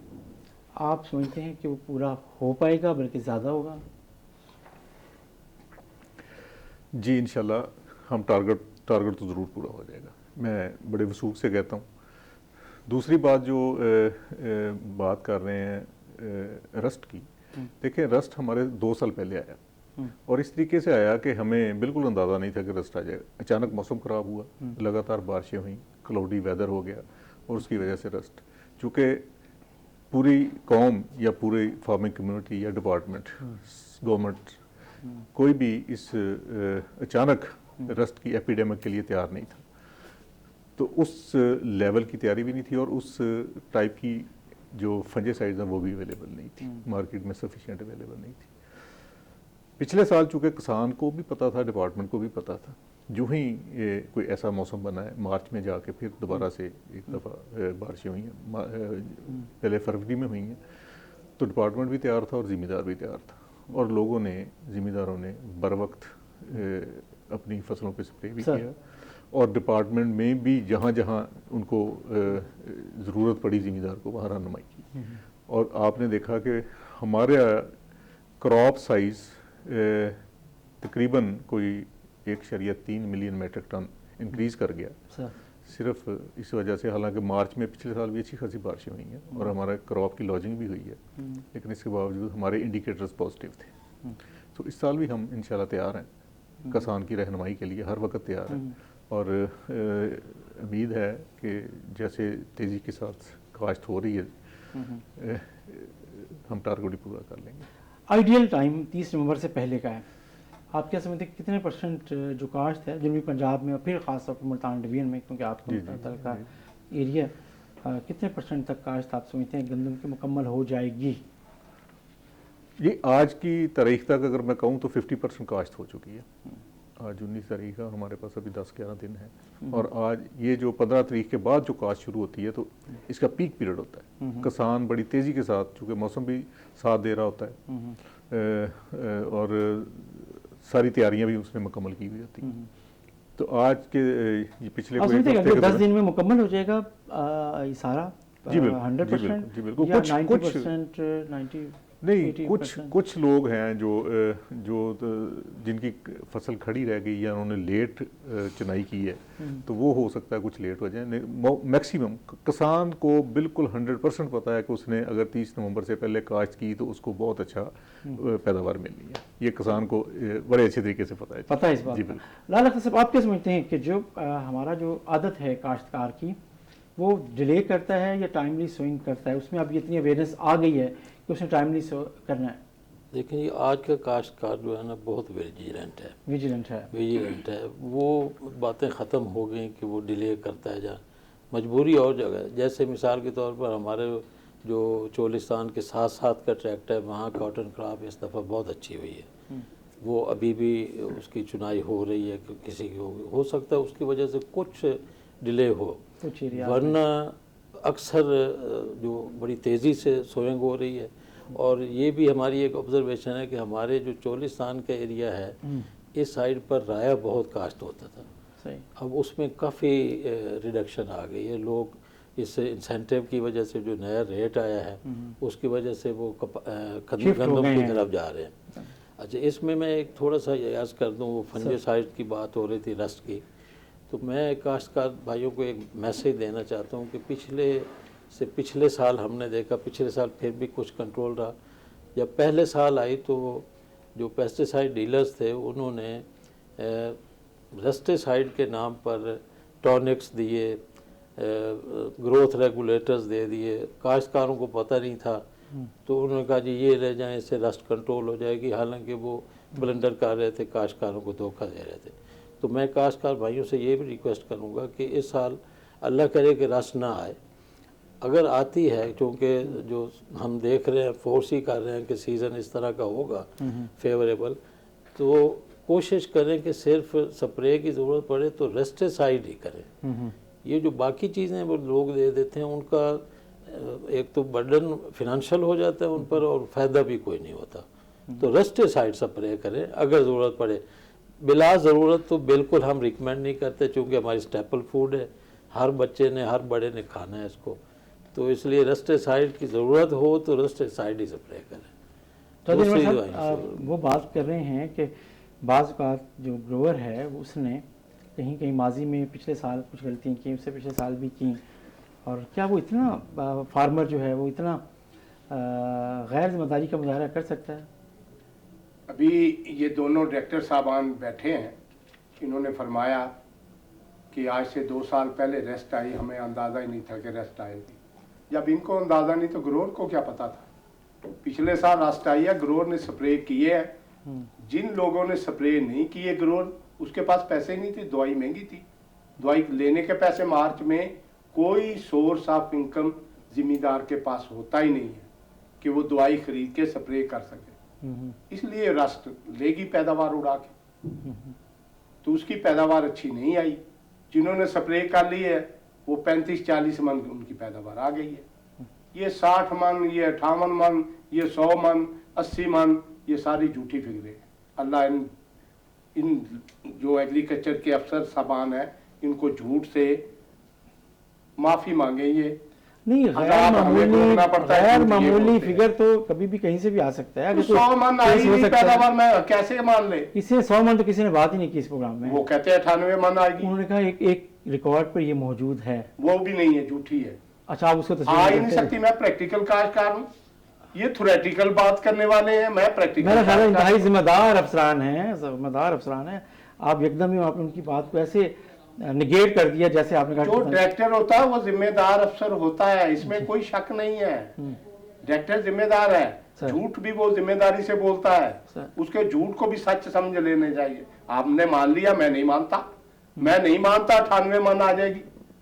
आप समझते हैं कि वो पूरा हो पाएगा बल्कि ज़्यादा होगा? जी इंशाल्लाह हम टारगेट तो ज़रूर पूरा हो जाएगा, मैं बड़े वसूख से कहता हूँ। दूसरी बात जो बात कर रहे हैं रस्ट की, देखिए रस्ट हमारे 2 साल पहले आया और इस तरीके से आया कि हमें बिल्कुल अंदाज़ा नहीं था कि रस्ट आ जाएगा। अचानक मौसम ख़राब हुआ, लगातार बारिशें हुई, क्लाउडी वेदर हो गया और उसकी वजह से रस्ट, चूँकि पूरी कौम या पूरी फार्मिंग कम्युनिटी या डिपार्टमेंट, गवर्नमेंट, कोई भी इस अचानक रस्ट की एपिडेमिक के लिए तैयार नहीं था। तो उस लेवल की तैयारी भी नहीं थी और उस टाइप की जो फंजीसाइड्स हैं वो भी अवेलेबल नहीं थी, मार्केट में सफिशिएंट अवेलेबल नहीं थी। पिछले साल चूँकि किसान को भी पता था, डिपार्टमेंट को भी पता था, जो ही कोई ऐसा मौसम बना है, मार्च में जाके फिर दोबारा से एक दफ़ा बारिशें हुई हैं, पहले फरवरी में हुई हैं, तो डिपार्टमेंट भी तैयार था और ज़िम्मेदार भी तैयार था और लोगों ने, ज़िम्मेदारों ने बर वक्त अपनी फसलों पे स्प्रे भी किया और डिपार्टमेंट में भी जहाँ जहाँ उनको ज़रूरत पड़ी ज़िम्मेदार को वहाँ रहनुमाई की। और आपने देखा कि हमारे क्रॉप साइज़ तकरीबन कोई 1.3 मिलियन मेट्रिक टन इंक्रीज़ कर गया सिर्फ इस वजह से। हालांकि मार्च में पिछले साल भी अच्छी खासी बारिशें हुई हैं और हमारा क्रॉप की लॉजिंग भी हुई है, लेकिन इसके बावजूद हमारे इंडिकेटर्स पॉजिटिव थे। तो इस साल भी हम इंशाल्लाह तैयार हैं किसान की रहनुमाई के लिए, हर वक्त तैयार हैं और उम्मीद है कि जैसे तेज़ी के साथ काश्त हो रही है हम टारगेट पूरा कर लेंगे। आइडियल टाइम 30 नवंबर से पहले का है, आप क्या समझते हैं कितने % जो काश्त है जनूबी पंजाब में और फिर ख़ास तौर पर मुल्तान डिवीजन में, क्योंकि आपका का एरिया, कितने % तक काश्त आप समझते हैं गंदम की मुकम्मल हो जाएगी? ये आज की तारीख तक अगर मैं कहूँ तो 50% काश्त हो चुकी है। आज 19 तारीख है, हमारे पास अभी 10-11 दिन है और आज ये जो 15 तारीख के बाद जो काश्त शुरू होती है तो इसका पीक पीरियड होता है। किसान बड़ी तेज़ी के साथ, चूँकि मौसम भी साथ दे रहा होता है और सारी तैयारियां भी उसमें मुकम्मल की हुई होती हैं। तो आज के ये पिछले 10 दिन में मुकम्मल हो जाएगा ये सारा? जी बिल्कुल, 100% जी बिल्कुल, या कुछ 90%? नहीं, 80%? कुछ लोग हैं जिनकी फसल खड़ी रह गई या उन्होंने लेट चुनाई की है, तो वो हो सकता है कुछ लेट हो जाए। मैक्सिमम किसान को बिल्कुल 100% पता है कि उसने अगर 30 नवंबर से पहले काश्त की तो उसको बहुत अच्छा पैदावार मिलनी है। ये किसान को बड़े अच्छे तरीके से पता है। पता है इस बात जी का। बिल्कुल। लाल अख्तर साहब, आप क्या समझते हैं कि जो हमारा जो आदत है काश्तकार की, वो डिले करता है या टाइमली सोइंग करता है? उसमें अब इतनी अवेयरनेस आ गई है कि उसने टाइमली करना है। देखिए, आज का काश्तकार जो है ना बहुत विजिलेंट है, वो बातें ख़त्म हो गई कि वो डिले करता है। जहाँ मजबूरी और जगह, जैसे मिसाल के तौर पर हमारे जो चोलिस्तान के साथ साथ का ट्रैक्ट है, वहाँ कॉटन क्रॉप इस दफ़ा बहुत अच्छी हुई है। वो अभी भी उसकी चुनाई हो रही है कि किसी की होगी, हो सकता है उसकी वजह से कुछ डिले हो, वरना अक्सर जो बड़ी तेज़ी से सोइंग हो रही है। और ये भी हमारी एक ऑब्जर्वेशन है कि हमारे जो चोलिस्तान का एरिया है, इस साइड पर राया बहुत काश्त होता था। सही। अब उसमें काफ़ी रिडक्शन आ गई है। लोग इस इंसेंटिव की वजह से, जो नया रेट आया है उसकी वजह से वो गंदम की तरफ जा रहे हैं। अच्छा, इसमें मैं एक थोड़ा सा याद कर दूं, वो फंजीसाइड की बात हो रही थी, रस्ट की, तो मैं काश्तकार भाइयों को एक मैसेज देना चाहता हूँ कि पिछले साल हमने देखा, पिछले साल फिर भी कुछ कंट्रोल रहा। जब पहले साल आई तो जो पेस्टिसाइड डीलर्स थे उन्होंने रेस्टिसाइड के नाम पर टॉनिक्स दिए, ग्रोथ रेगुलेटर्स दे दिए। काश्तकारों को पता नहीं था, तो उन्होंने कहा जी ये ले जाएं, इससे रस्ट कंट्रोल हो जाएगी। हालांकि वो ब्लेंडर कर रहे थे, काश्तकारों को धोखा दे रहे थे। तो मैं काश्तकार भाइयों से ये भी रिक्वेस्ट करूँगा कि इस साल अल्लाह करे कि रस्ट ना आए। अगर आती है, क्योंकि जो हम देख रहे हैं, फोर्स ही कर रहे हैं कि सीज़न इस तरह का होगा फेवरेबल, तो कोशिश करें कि सिर्फ स्प्रे की ज़रूरत पड़े तो रेस्टिसाइड ही करें। ये जो बाकी चीज़ें वो लोग दे देते हैं, उनका एक तो बर्डन फिनेंशियल हो जाता है उन पर और फ़ायदा भी कोई नहीं होता। तो रेस्टिसाइड स्प्रे करें अगर ज़रूरत पड़े। बिला ज़रूरत तो बिल्कुल हम रिकमेंड नहीं करते, चूँकि हमारी स्टेपल फूड है, हर बच्चे ने, हर बड़े ने खाना है इसको, तो इसलिए रेस्टिसाइड की ज़रूरत हो तो रेस्टिसाइड ही स्प्रे करें। तो दूसरी साहब, दवाई वो बात कर रहे हैं कि बाज़ का जो ग्रोअर है उसने कहीं कहीं माजी में पिछले साल कुछ गलतियाँ की, उससे पिछले साल भी की, और क्या वो इतना फार्मर जो है वो इतना गैर जिम्मेदारी का मुजाहरा कर सकता है? अभी ये दोनों डायरेक्टर साहबान बैठे हैं, इन्होंने फरमाया कि आज से 2 साल पहले रेस्ट आई, हमें अंदाज़ा ही नहीं था कि रेस्ट आएगी। जब इनको अंदाज़ा नहीं तो ग्रोअर को क्या पता था? पिछले साल रेस्ट आई है, ग्रोअर ने स्प्रे किए है। जिन लोगों ने स्प्रे नहीं किए ग्रोअर, उसके पास पैसे नहीं थे, दवाई महंगी थी, दवाई लेने के पैसे मार्च में कोई सोर्स ऑफ इनकम जिम्मेदार के पास होता ही नहीं है कि वो दवाई खरीद के स्प्रे कर सके। इसलिए रस्ट लेगी पैदावार उड़ा के, तो उसकी पैदावार अच्छी नहीं आई। जिन्होंने स्प्रे कर ली है वो 35-40 मन उनकी पैदावार आ गई है। ये 60 मन, ये 58 मन, ये 100 मन, 80 मन, ये सारी झूठी फिक्रें। अल्लाह इन जो एग्रीकल्चर के अफसर साबान है, इनको झूठ से माफ़ी मांगे। ये नहीं, गैर मामूली फिगर तो कभी भी कहीं से भी आ सकता है। अगर 100 मन आई नहीं पैदावार में कैसे मान ले? किसी 100 मन तो किसी ने बात ही नहीं की इस प्रोग्राम में। वो कहते हैं 98 मन आएगी। उन्होंने कहा एक रिकॉर्ड पर ये मौजूद है, वो भी नहीं है, झूठी है। अच्छा, आप उसको आ ही नहीं सकती। मैं प्रैक्टिकल काश्तकार हूँ, ये थ्योरेटिकल बात करने वाले हैं, मैं प्रैक्टिकल। मेरा ख्याल है इंतहाई जिम्मेदार अफसरान हैं, आप एकदम ही आपने उनकी बात को ऐसे निगेट कर दिया जैसे आपने कहा। जो डायरेक्टर होता है वो जिम्मेदार अफसर होता है, इसमें कोई शक नहीं है। डायरेक्टर जिम्मेदार है, झूठ भी वो जिम्मेदारी से बोलता है, उसके झूठ को भी सच समझ लेने चाहिए। आपने मान लिया, मैं नहीं मानता, 98 मन आ जाएगी,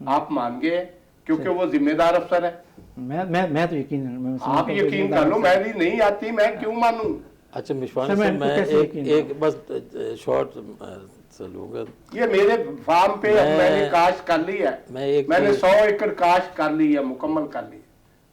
आप मान गए क्योंकि वो जिम्मेदार अफसर है। मैं तो यकीन, आप यकीन कर लो, मैं भी नहीं आती, मैं क्यों मानूं? अच्छा मिशवानी साहब, मैं एक बस शॉर्ट लूँगा। ये मेरे फार्म पे मैंने काश्त कर ली है, मैंने 100 एकड़ काश्त कर ली है, मुकम्मल कर ली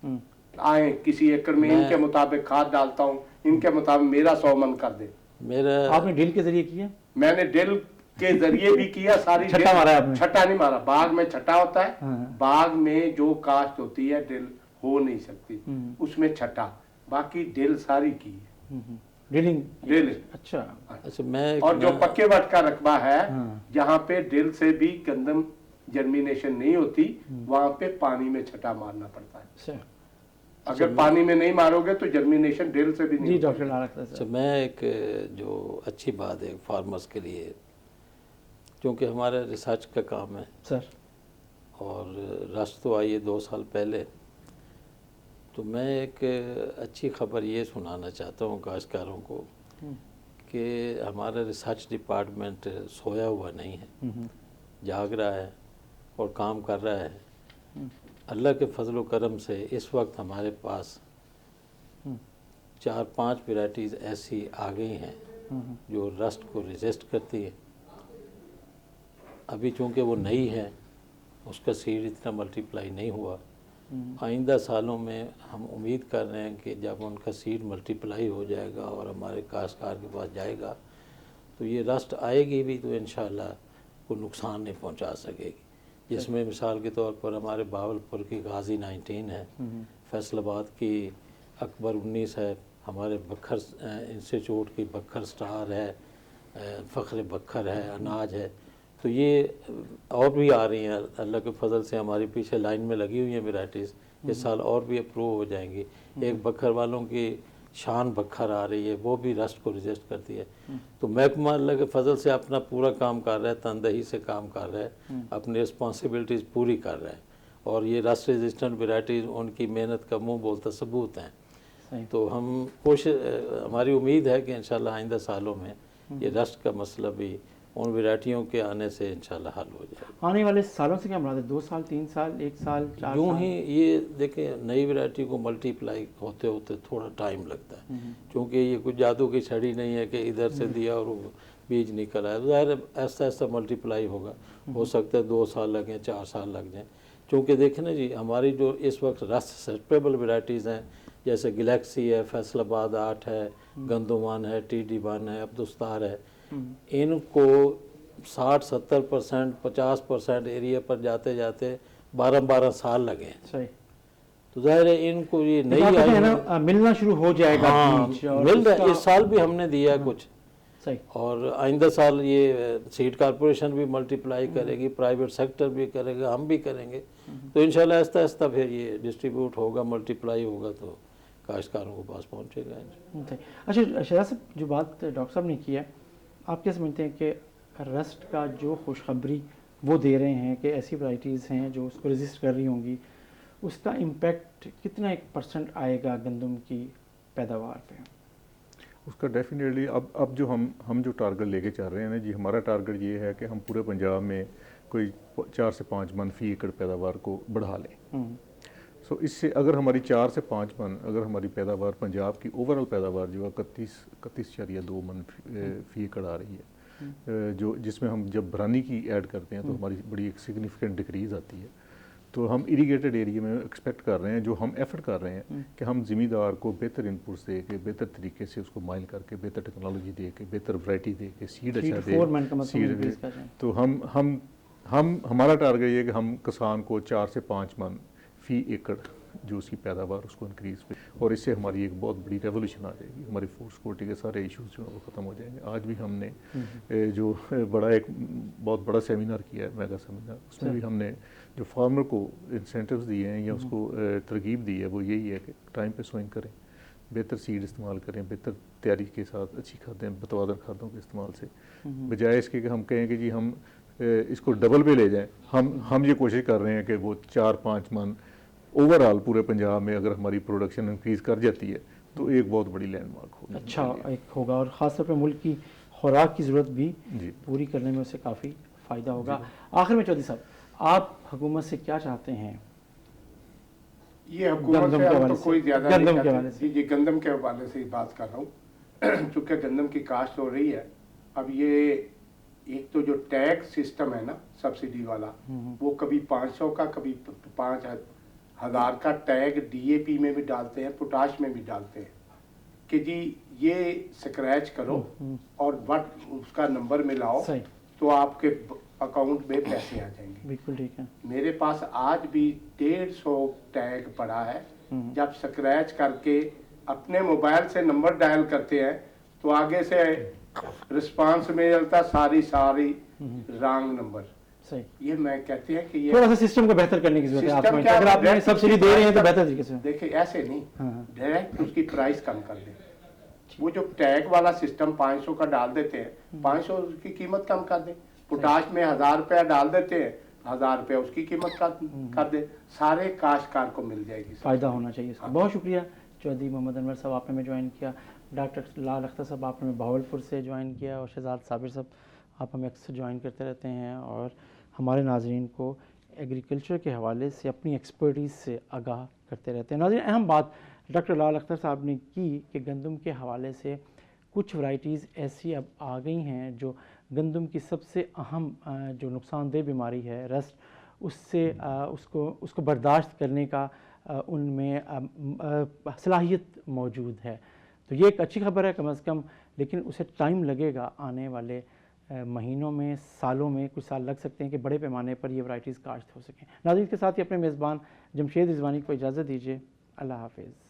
है। आए किसी एकड़ में इनके मुताबिक खाद डालता हूँ, इनके मुताबिक मेरा 100 मन कर दे। मेरा आपने ड्रिल के जरिए किया? मैंने ड्रिल के जरिए भी किया। सारी छट्टा मारा आपने? छट्टा नहीं मारा, बाग में छट्टा होता है। बाग में जो काश्त होती है ड्रिल हो नहीं सकती, उसमें छट्टा। बाकी ड्रिल सारी की है। ड्रिलिंग ड्रिल अच्छा अच्छा मैं और जो पक्के वट का रकबा है हाँ। जहाँ पे ड्रिल से भी गंदम जर्मिनेशन नहीं होती वहां पे पानी में छटा मारना पड़ता है। अच्छा अगर पानी में नहीं मारोगे तो जर्मिनेशन ड्रिल से भी नहीं जी होती। डॉक्टर लारा अच्छा सर। मैं एक जो अच्छी बात है फार्मर्स के लिए, क्योंकि हमारा रिसर्च का काम है सर और राष्ट्र तो आई है 2 साल पहले, तो मैं एक अच्छी खबर ये सुनाना चाहता हूँ काश्तकारों को कि हमारा रिसर्च डिपार्टमेंट सोया हुआ नहीं है, जाग रहा है और काम कर रहा है। अल्लाह के फजल करम से इस वक्त हमारे पास 4-5 वैरायटीज़ ऐसी आ गई हैं जो रस्ट को रेजिस्ट करती है। अभी चूँकि वो नई है, उसका सीड इतना मल्टीप्लाई नहीं हुआ। आइंदा सालों में हम उम्मीद कर रहे हैं कि जब उनका सीड मल्टीप्लाई हो जाएगा और हमारे काश्तकार के पास जाएगा तो ये रस्ट आएगी भी तो इंशाअल्लाह कोई नुकसान नहीं पहुंचा सकेगी। जिसमें मिसाल के तौर पर हमारे बावलपुर की गाजी 19 है, फैसलाबाद की अकबर 19 है, हमारे बखर इंस्टीट्यूट की बखर स्टार है, फ़ख्र बखर है, अनाज है। तो ये और भी आ रही हैं, अल्लाह के फजल से हमारी पीछे लाइन में लगी हुई हैं वैराइटीज़। इस साल और भी अप्रूव हो जाएंगी। एक बखर वालों की शान बखर आ रही है, वो भी रस्ट को रिजेस्ट करती है। तो महकमा अल्लाह के फजल से अपना पूरा काम कर रहा है, तनदही से काम कर रहा है, अपनी रिस्पॉन्सिबिलिटीज़ पूरी कर रहा है। और ये रस्ट रेजिस्टेंट वैराइटीज़ उनकी मेहनत का मुंह बोलता सबूत हैं। तो हम हमारी उम्मीद है कि इंशाल्लाह आइंदा सालों में ये रस्ट का मसला भी उन वैरायटियों के आने से इंशाल्लाह हल हो जाएगा। आने वाले सालों से क्या मुराद है? 2 साल, 3 साल, 1 साल, 4 यूँ साल? ही ये देखें, नई वैरायटी को मल्टीप्लाई होते होते थोड़ा टाइम लगता है, क्योंकि ये कुछ जादू की छड़ी नहीं है कि इधर से दिया और वो बीज निकल आया। ज़ाहिर है ऐसा ऐसा मल्टीप्लाई होगा, हो सकता है 2 साल लगें, 4 साल लग जाएँ। क्योंकि देखें ना जी, हमारी जो इस वक्त रस्ट सस्टेनेबल वैरायटीज़ हैं, जैसे गैलेक्सी है, फैसलाबाद 8 है, गंदुमान है, TD1 है, अब्दुस्तार है, इनको 60-70%, 50% एरिया पर जाते जाते 12-12 साल लगे हैं। सही। तो जाहिर है इनको ये तो आप कहते हैं ना, मिलना शुरू हो जाएगा हाँ, बीज और मिल रहा है। उसका- इस साल भी हमने दिया है कुछ, सही। और आइंदा साल ये सीड कॉरपोरेशन भी मल्टीप्लाई करेगी, प्राइवेट सेक्टर भी करेगा, हम भी करेंगे। तो इंशाल्लाह आहिस्ता आहिस्ता फिर ये डिस्ट्रीब्यूट होगा, मल्टीप्लाई होगा तो काश्तकारों के पास पहुँचेगा। सही। अच्छा शहजाद साहब, जो बात डॉक्टर साहब ने की है, आप क्या समझते हैं कि रस्ट का जो खुशखबरी वो दे रहे हैं कि ऐसी वैराइटीज़ हैं जो उसको रेजिस्ट कर रही होंगी, उसका इम्पैक्ट कितना 1% आएगा गंदम की पैदावार पे? उसका डेफिनेटली अब जो हम जो टारगेट लेके चल रहे हैं ना जी, हमारा टारगेट ये है कि हम पूरे पंजाब में कोई 4 से 5 मन फी एकड़ पैदावार को बढ़ा लें। सो इससे अगर हमारी 4 से 5 मन अगर हमारी पैदावार पंजाब की ओवरऑल पैदावार जो 31.2 मन फी एकड़ आ रही है, जो जिसमें हम जब बरानी की ऐड करते हैं तो हमारी बड़ी एक सिग्निफिकेंट डिक्रीज़ आती है। तो हम इरीगेटेड एरिया में एक्सपेक्ट कर रहे हैं, जो हम एफर्ट कर रहे हैं कि हम ज़मींदार को बेहतर इनपुट्स दे के, बेहतर तरीके से उसको माइल करके, बेहतर टेक्नोलॉजी दे के, बेहतर वैरायटी दे के, सीड अच्छा दे, सीड दे। तो हम हमारा टारगेट ये है कि हम किसान को 4 से 5 मन फी एकड़ जो उसकी पैदावार उसको इंक्रीज़ पे, और इससे हमारी एक बहुत बड़ी रेवोल्यूशन आ जाएगी। हमारी फूड सिक्योरिटी के सारे इश्यूज जो है वो ख़त्म हो जाएंगे। आज भी हमने जो एक बहुत बड़ा सेमिनार किया है, मेगा सेमिनार, उसमें भी हमने जो फार्मर को इंसेंटिव्स दिए हैं या उसको तरगीब दी है, वो यही है कि टाइम पे सोइंग करें, बेहतर सीड इस्तेमाल करें, बेहतर तैयारी के साथ अच्छी खादें, मतवादर खादों के इस्तेमाल से, बजाय इसके कि हम कहें कि जी हम इसको डबल पे ले जाएं। हम ये कोशिश कर रहे हैं कि वो 4-5 मन ओवरऑल पूरे पंजाब में अगर हमारी प्रोडक्शन इंक्रीज़ कर जाती है तो एक बहुत बड़ी लैंडमार्क होगी। अच्छा एक होगा, और ख़ासतौर पर मुल्क की खुराक की ज़रूरत भी पूरी करने में उससे काफ़ी फ़ायदा होगा। आखिर में चौधरी साहब, आप हुकूमत से क्या चाहते हैं? ये हुकूमत से हम तो कोई ज़्यादा नहीं चाहते जी, गंदम के हवाले से ही बात कर रहा हूँ। चूँकि गंदम की काश्त हो रही है, अब ये एक तो जो टैक्स सिस्टम है ना सब्सिडी वाला, वो कभी 500 का कभी 5,000 का टैग DAP में भी डालते हैं, पोटाश में भी डालते हैं कि जी ये स्क्रैच करो और वट उसका नंबर मिलाओ तो आपके अकाउंट में पैसे आ जाएंगे। बिल्कुल ठीक है। मेरे पास आज भी 150 टैग पड़ा है, जब स्क्रैच करके अपने मोबाइल से नंबर डायल करते हैं तो आगे से रिस्पांस में चलता सारी रॉन्ग नंबर। सही। ये मैं कहते हैं कि ये थोड़ा सा सिस्टम को बेहतर करने की जरूरत है सिस्टम आपको, क्या अगर आपने direct सब्सिडी उसकी दे रहे हैं तो price बेहतर तरीके से। देखिए ऐसे नहीं, हाँ। डायरेक्ट उसकी प्राइस कम कर दें। वो जो टैग वाला सिस्टम 500 का डाल देते हैं, 500 की कीमत कम कर दें। पोटाश में 1000 रुपया डाल देते हैं, 1000 रुपया उसकी कीमत कर दें, सारे काश्तकार को मिल जाएगी। फ़ायदा होना चाहिए इसका। बहुत शुक्रिया चौधरी मोहम्मद अनवर साहब, आपने हमें ज्वाइन किया। डॉक्टर लाल अख्तर साहब, आपने हमें बहावलपुर से ज्वाइन किया। और शहजाद साबिर साहब, आप हमें अक्सर ज्वाइन करते रहते हैं और हमारे नाजरीन को एग्रीकल्चर के हवाले से अपनी एक्सपर्टीज़ से आगाह करते रहते हैं। नाज़रीन, अहम बात डॉक्टर लाल अख्तर साहब ने की कि गंदम के हवाले से कुछ वैराइटीज़ ऐसी अब आ गई हैं जो गंदम की सबसे अहम जो नुकसानदेह बीमारी है रस्ट, उससे उसको बर्दाश्त करने का उनमें सलाहियत मौजूद है। तो ये एक अच्छी खबर है कम से कम, लेकिन उसे टाइम लगेगा। आने वाले महीनों में, सालों में, कुछ साल लग सकते हैं कि बड़े पैमाने पर ये वैराइटीज़ काश्त हो सकें। नाज़रीन, के साथ ही अपने मेज़बान जमशेद रिजवानी को इजाज़त दीजिए। अल्लाह हाफिज़।